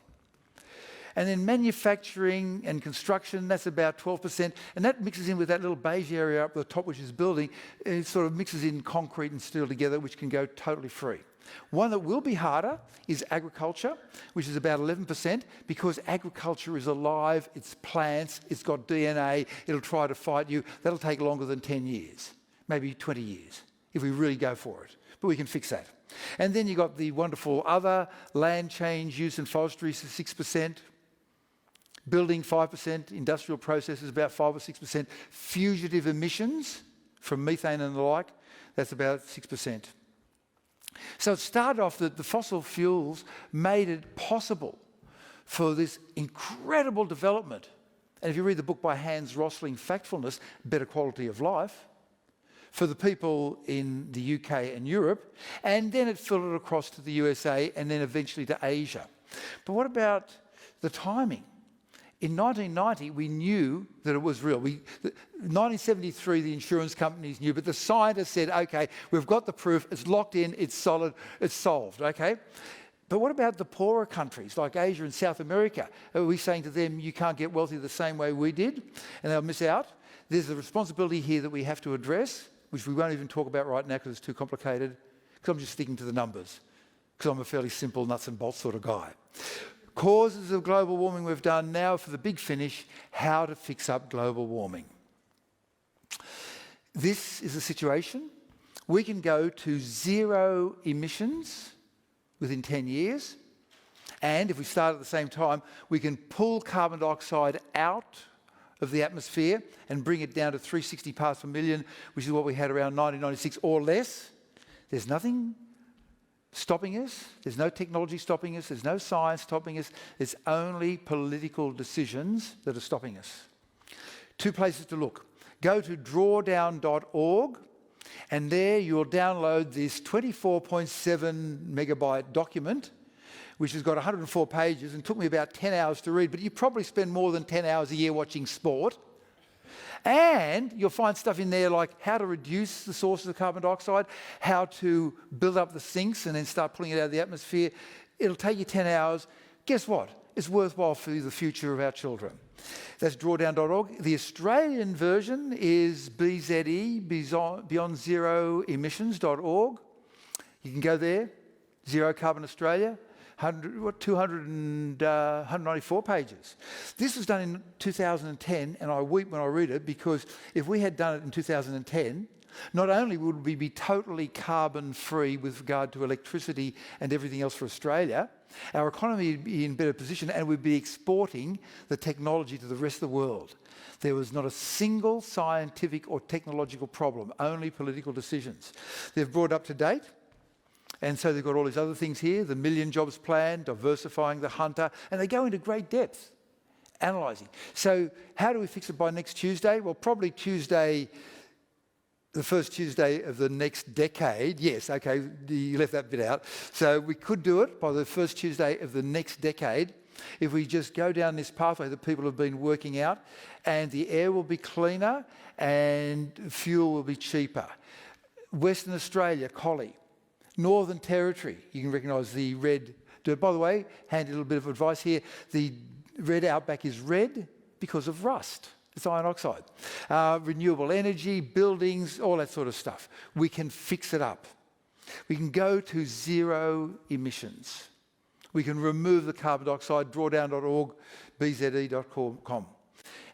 And then manufacturing and construction, that's about 12%. And that mixes in with that little beige area up the top, which is building. It sort of mixes in concrete and steel together, which can go totally free. One that will be harder is agriculture, which is about 11%, because agriculture is alive, it's plants, it's got DNA, it'll try to fight you. That'll take longer than 10 years, maybe 20 years, if we really go for it. But we can fix that. And then you've got the wonderful other, land change, use and forestry, 6%. Building 5%, industrial processes about 5 or 6%, fugitive emissions from methane and the like, that's about 6%. So it started off that the fossil fuels made it possible for this incredible development. And if you read the book by Hans Rosling, Factfulness, Better Quality of Life, for the people in the UK and Europe, and then it filtered across to the USA and then eventually to Asia. But what about the timing? In 1990, we knew that it was real. 1973, the insurance companies knew, but the scientists said, okay, we've got the proof, it's locked in, it's solid, it's solved, okay? But what about the poorer countries like Asia and South America? Are we saying to them, you can't get wealthy the same way we did, and they'll miss out? There's a responsibility here that we have to address, which we won't even talk about right now because it's too complicated, because I'm just sticking to the numbers, because I'm a fairly simple nuts and bolts sort of guy. Causes of global warming we've done. Now for the big finish, how to fix up global warming. This is a situation. We can go to zero emissions within 10 years. And if we start at the same time, we can pull carbon dioxide out of the atmosphere and bring it down to 360 parts per million, which is what we had around 1996 or less. There's nothing stopping us. There's no technology stopping us. There's no science stopping us. It's only political decisions that are stopping us. Two places to look. Go to drawdown.org, and there you'll download this 24.7 megabyte document, which has got 104 pages and took me about 10 hours to read, but you probably spend more than 10 hours a year watching sport. And you'll find stuff in there like how to reduce the sources of carbon dioxide, how to build up the sinks and then start pulling it out of the atmosphere. It'll take you 10 hours. Guess what? It's worthwhile for the future of our children. That's drawdown.org. The Australian version is BZE, beyondzeroemissions.org. You can go there, Zero Carbon Australia. 194 pages. This was done in 2010, and I weep when I read it, because if we had done it in 2010, not only would we be totally carbon-free with regard to electricity and everything else for Australia, our economy would be in better position and we'd be exporting the technology to the rest of the world. There was not a single scientific or technological problem, only political decisions. They've brought up to date. And so they've got all these other things here, the Million Jobs Plan, diversifying the hunter, and they go into great depth. Analysing. So how do we fix it by next Tuesday? Well, probably Tuesday, the first Tuesday of the next decade. Yes, okay, you left that bit out. So we could do it by the first Tuesday of the next decade if we just go down this pathway that people have been working out, and the air will be cleaner and fuel will be cheaper. Western Australia, Collie. Northern Territory, you can recognise the red dirt. By the way, handy little bit of advice here, the red outback is red because of rust. It's iron oxide. Renewable energy, buildings, all that sort of stuff. We can fix it up. We can go to zero emissions. We can remove the carbon dioxide, drawdown.org, bze.com.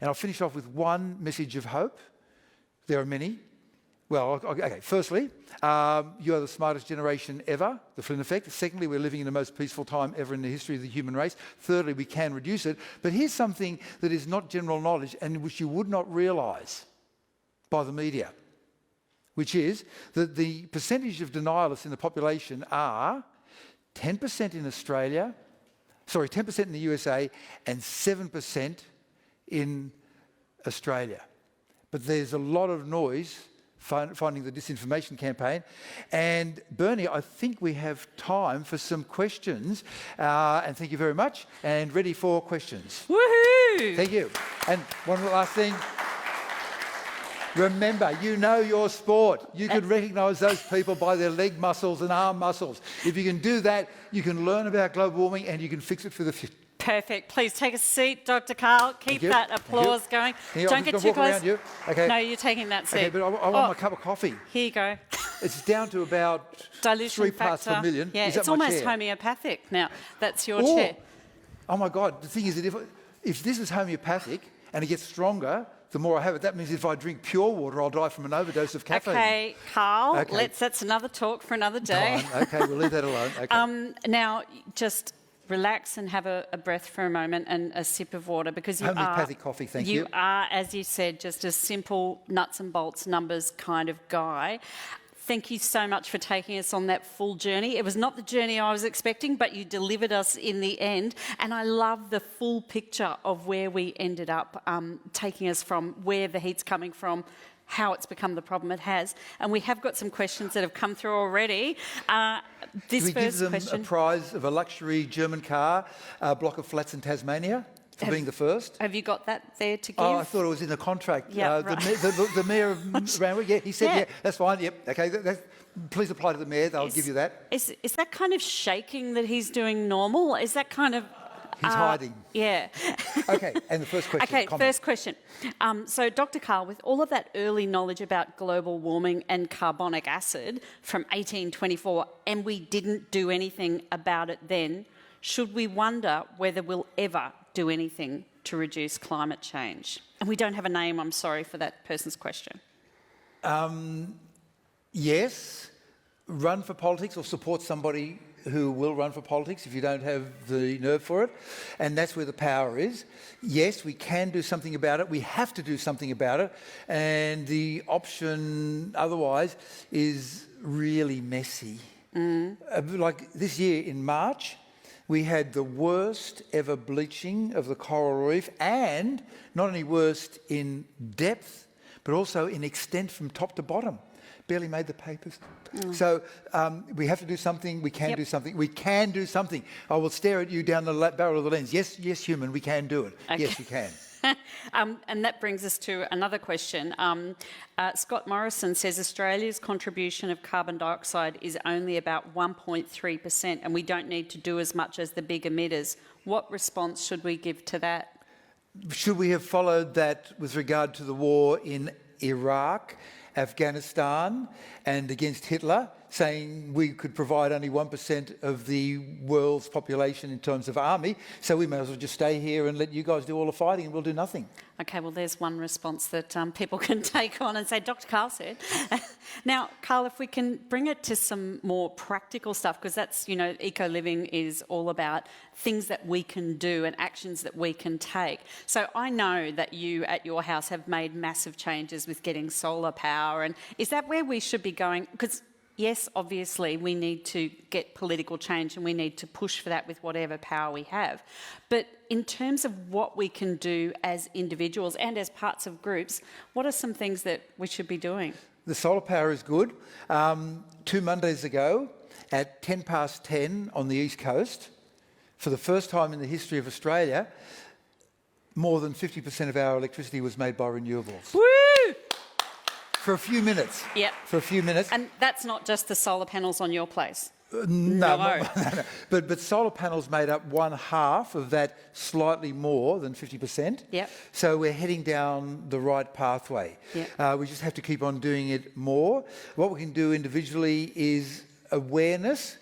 And I'll finish off with one message of hope. There are many. Well, okay, firstly, you are the smartest generation ever, the Flynn effect. Secondly, we're living in the most peaceful time ever in the history of the human race. Thirdly, we can reduce it. But here's something that is not general knowledge and which you would not realise by the media, which is that the percentage of denialists in the population are 10% in Australia, 10% in the USA and 7% in Australia. But there's a lot of noise finding the disinformation campaign. And Bernie, I think we have time for some questions. And thank you very much. And ready for questions. Woohoo! Thank you. And one last thing. Remember, you know your sport. You can recognise those people by their leg muscles and arm muscles. If you can do that, you can learn about global warming and you can fix it for the future. Perfect. Please take a seat, Dr. Karl. Keep that applause going. Don't get too close. You. Okay. No, you're taking that seat. Okay, but I want my cup of coffee. Here you go. It's down to about dilution 3 parts per million. Yeah, Is that it's my almost chair? homeopathic now. That's your chair. Oh my God, the thing is that if this is homeopathic and it gets stronger, the more I have it, that means if I drink pure water, I'll die from an overdose of caffeine. Okay, Karl, Okay. that's another talk for another day. Fine. Okay, we'll leave that alone. Okay. Now, just relax and have a breath for a moment and a sip of water, because Homeopathic coffee, thank you. You are, as you said, just a simple nuts and bolts numbers kind of guy. Thank you so much for taking us on that full journey. It was not the journey I was expecting, but you delivered us in the end. And I love the full picture of where we ended up, taking us from where the heat's coming from, how it's become the problem it has. And we have got some questions that have come through already. This Do we first give them question, a prize of a luxury German car, a block of flats in Tasmania, for being the first? have you got that there to give? Oh, I thought it was in the contract. Yeah, the, right. the mayor of Randwick, yeah, he said, Yeah. yeah, that's fine, yep. Okay, please apply to the mayor, they'll give you that. Is that kind of shaking that he's doing normal? Is that kind of... He's hiding. Yeah. Okay, and the first question. Okay, comment. first question. So, Dr. Karl, with all of that early knowledge about global warming and carbonic acid from 1824, and we didn't do anything about it then, should we wonder whether we'll ever do anything to reduce climate change? And we don't have a name, I'm sorry for that person's question. Yes, run for politics or support somebody who will run for politics if you don't have the nerve for it. And that's where the power is. Yes, we can do something about it. We have to do something about it. And the option otherwise is really messy. Like this year in March, we had the worst ever bleaching of the coral reef, and not only worst in depth, but also in extent from top to bottom. Barely made the papers. So we have to do something. We can do something. We can do something. I will stare at you down the barrel of the lens. Yes, human, we can do it. Okay. Yes, we can. And that brings us to another question. Scott Morrison says Australia's contribution of carbon dioxide is only about 1.3%, and we don't need to do as much as the big emitters. What response should we give to that? Should we have followed that with regard to the war in Iraq, Afghanistan, and against Hitler, saying we could provide only 1% of the world's population in terms of army, so we may as well just stay here and let you guys do all the fighting and we'll do nothing? Okay, well, there's one response that people can take on and say, Dr. Karl said. Now, Karl, if we can bring it to some more practical stuff, because that's, eco-living is all about things that we can do and actions that we can take. So I know that you at your house have made massive changes with getting solar power, and is that where we should be going? Because yes, obviously we need to get political change and we need to push for that with whatever power we have. But in terms of what we can do as individuals and as parts of groups, what are some things that we should be doing? The solar power is good. 2 Mondays ago, at 10:10 on the East Coast, for the first time in the history of Australia, more than 50% of our electricity was made by renewables. Woo! For a few minutes. Yep. For a few minutes. And that's not just the solar panels on your place. No. No. But solar panels made up 1/2 of that, slightly more than 50%. Yep. So we're heading down the right pathway. Yep. We just have to keep on doing it more. What we can do individually is awareness,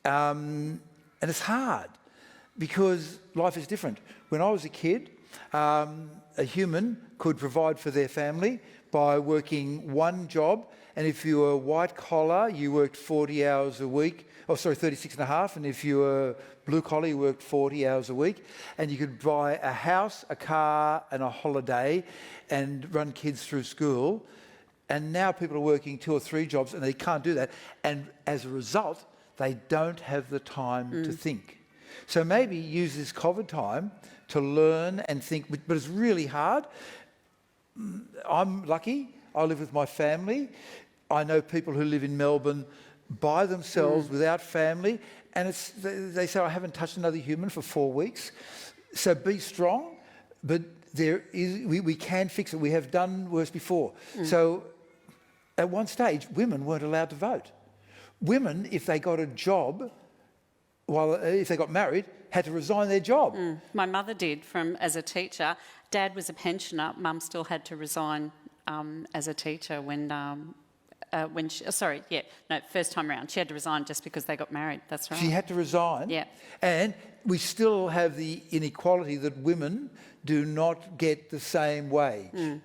and it's hard because life is different. When I was a kid, a human could provide for their family by working one job, and if you were white collar, you worked 40 hours a week. 36 and a half, and if you were blue collar, you worked 40 hours a week, and you could buy a house, a car, and a holiday, and run kids through school. And now people are working 2 or 3 jobs, and they can't do that. And as a result, they don't have the time to think. So maybe use this COVID time to learn and think, but it's really hard. I'm lucky. I live with my family. I know people who live in Melbourne by themselves without family, and they say, I haven't touched another human for 4 weeks. So be strong, but we can fix it. We have done worse before. So at one stage, women weren't allowed to vote. Women, if they got a job, if they got married, had to resign their job. My mother did as a teacher. Dad was a pensioner. Mum still had to resign as a teacher first time around. She had to resign just because they got married. That's right. She had to resign. Yeah. And we still have the inequality that women do not get the same wage.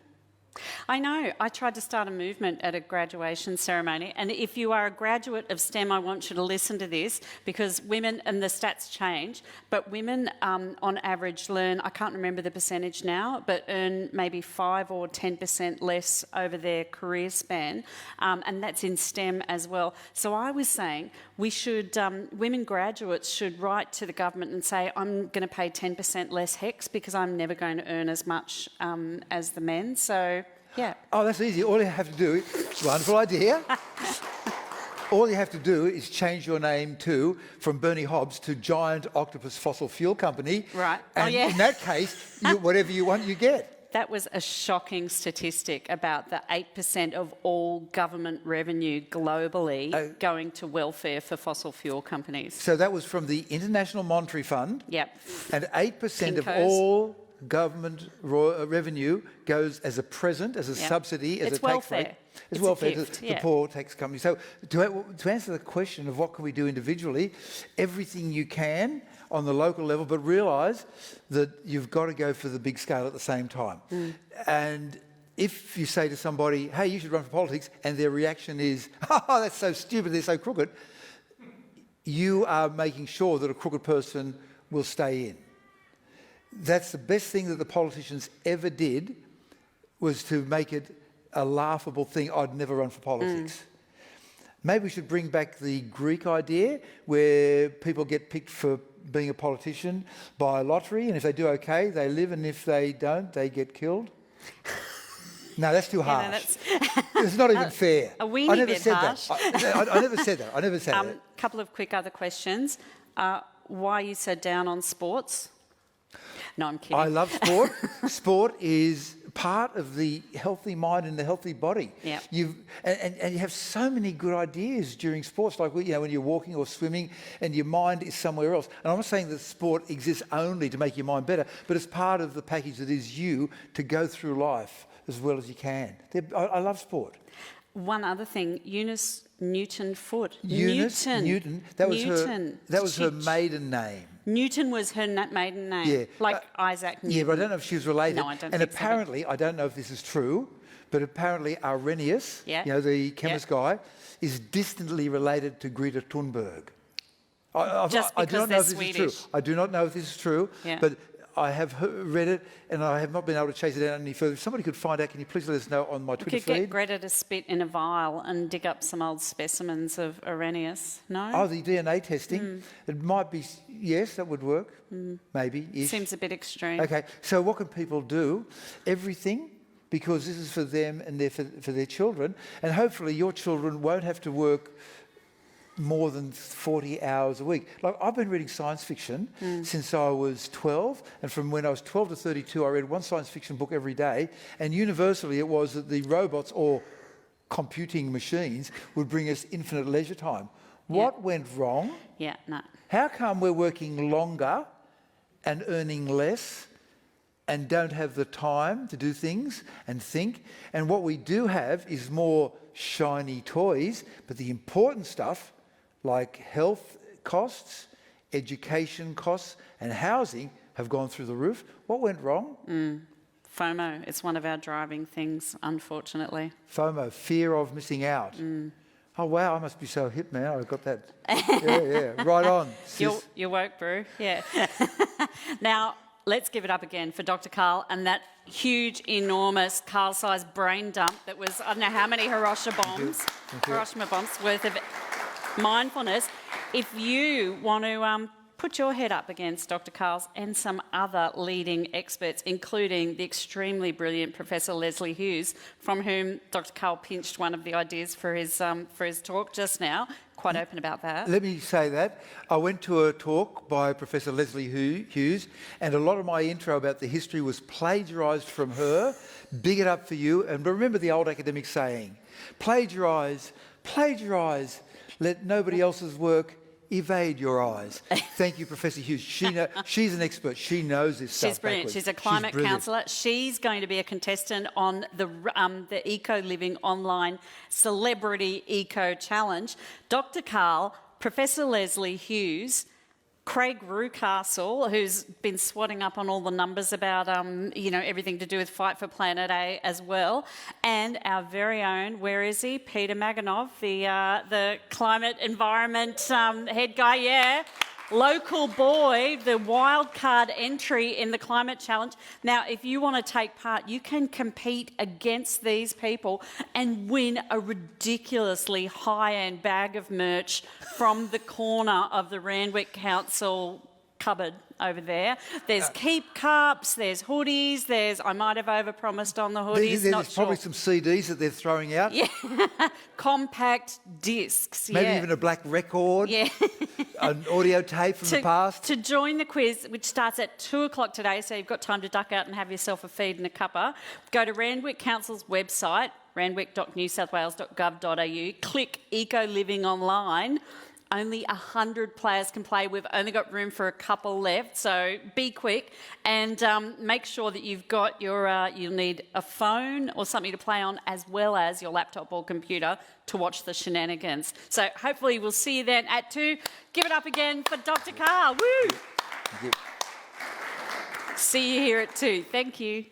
I know. I tried to start a movement at a graduation ceremony, and if you are a graduate of STEM, I want you to listen to this, because women, and the stats change, but women on average learn, I can't remember the percentage now, but earn maybe 5 or 10% less over their career span, and that's in STEM as well. So I was saying we should, women graduates should write to the government and say, I'm going to pay 10% less HECS because I'm never going to earn as much as the men. So, yeah. Oh, that's easy. All you have to do, wonderful idea. All you have to do is change your name from Bernie Hobbs to Giant Octopus Fossil Fuel Company. Right. And in that case, whatever you want, you get. That was a shocking statistic about the 8% of all government revenue globally going to welfare for fossil fuel companies. So that was from the International Monetary Fund. Yep. And 8% of all government revenue goes as a present, as a subsidy, as a tax welfare. rate. It's welfare a gift, to the poor tax companies. So to answer the question of what can we do individually, everything you can on the local level, but realise that you've got to go for the big scale at the same time. And if you say to somebody, hey, you should run for politics, and their reaction is, oh, that's so stupid, they're so crooked, you are making sure that a crooked person will stay in. That's the best thing that the politicians ever did, was to make it a laughable thing. I'd never run for politics. Maybe we should bring back the Greek idea where people get picked for being a politician by lottery, and if they do okay, they live, and if they don't, they get killed. No, that's too harsh. It's not even fair. A weenie bit harsh. I never said that. I never said that. A couple of quick other questions. Why are you so down on sports? No, I'm kidding. I love sport. Sport is part of the healthy mind and the healthy body. Yeah. And you have so many good ideas during sports, like when you're walking or swimming and your mind is somewhere else. And I'm not saying that sport exists only to make your mind better, but it's part of the package that is you to go through life as well as you can. I love sport. One other thing, Eunice Newton-Foot. Newton. That was her maiden name. Newton was her maiden name. Yeah. Like Isaac Newton. Yeah, but I don't know if she was related. No, I don't and think apparently, I don't know if this is true, but apparently Arrhenius, the chemist guy, is distantly related to Greta Thunberg. Just because I do not know they're if this Swedish. is true. I do not know if this is true, Yeah. but I have read it, and I have not been able to chase it down any further. If somebody could find out, can you please let us know on my We Twitter could feed? get Greta to spit in a vial and dig up some old specimens of Arrhenius. No? Oh, the DNA testing. It might be, yes, that would work. Maybe. Ish. Seems a bit extreme. Okay, so what can people do? Everything, because this is for them and for their children. And hopefully your children won't have to work more than 40 hours a week. Like, I've been reading science fiction since I was 12, and from when I was 12 to 32, I read one science fiction book every day, and universally it was that the robots or computing machines would bring us infinite leisure time. What went wrong? Yeah, no. How come we're working longer and earning less and don't have the time to do things and think? And what we do have is more shiny toys, but the important stuff, like health costs, education costs, and housing, have gone through the roof. What went wrong? FOMO, it's one of our driving things, unfortunately. FOMO, fear of missing out. Oh, wow, I must be so hip now. I've got that. Yeah, right on. You're woke, Brew. Yeah. Now, let's give it up again for Dr. Karl and that huge, enormous Karl-sized brain dump that was, I don't know how many Hiroshima bombs worth of mindfulness. If you want to put your head up against Dr. Karl's and some other leading experts, including the extremely brilliant Professor Leslie Hughes, from whom Dr. Karl pinched one of the ideas for his talk just now. Quite open about that. Let me say that. I went to a talk by Professor Leslie Hughes, and a lot of my intro about the history was plagiarised from her. Big it up for you. And remember the old academic saying, plagiarise, plagiarise, let nobody else's work evade your eyes. Thank you, Professor Hughes. She's an expert. She knows this stuff. She's brilliant. Backwards. She's a climate counsellor. She's going to be a contestant on the Eco Living Online Celebrity Eco Challenge. Dr. Karl, Professor Leslie Hughes, Craig Rucastle, who's been swatting up on all the numbers about everything to do with Fight for Planet A as well, and our very own, where is he? Peter Maganov, the climate environment head guy. Yeah. Local boy, the wild card entry in the climate challenge. Now, if you want to take part, you can compete against these people and win a ridiculously high-end bag of merch from the corner of the Randwick Council cupboard over there. There's keep cups, there's hoodies, I might have overpromised on the hoodies, there's probably some CDs that they're throwing out. Yeah, compact discs. Maybe even a black record. Yeah. An audio tape from the past. To join the quiz, which starts at 2 o'clock today, so you've got time to duck out and have yourself a feed and a cuppa, go to Randwick Council's website, randwick.newsouthwales.gov.au, click Eco Living Online. Only 100 players can play. We've only got room for a couple left, so be quick and make sure that you've got your, you'll need a phone or something to play on, as well as your laptop or computer to watch the shenanigans. So hopefully we'll see you then at 2. Give it up again for Dr. Karl. Woo! Thank you. See you here at 2. Thank you.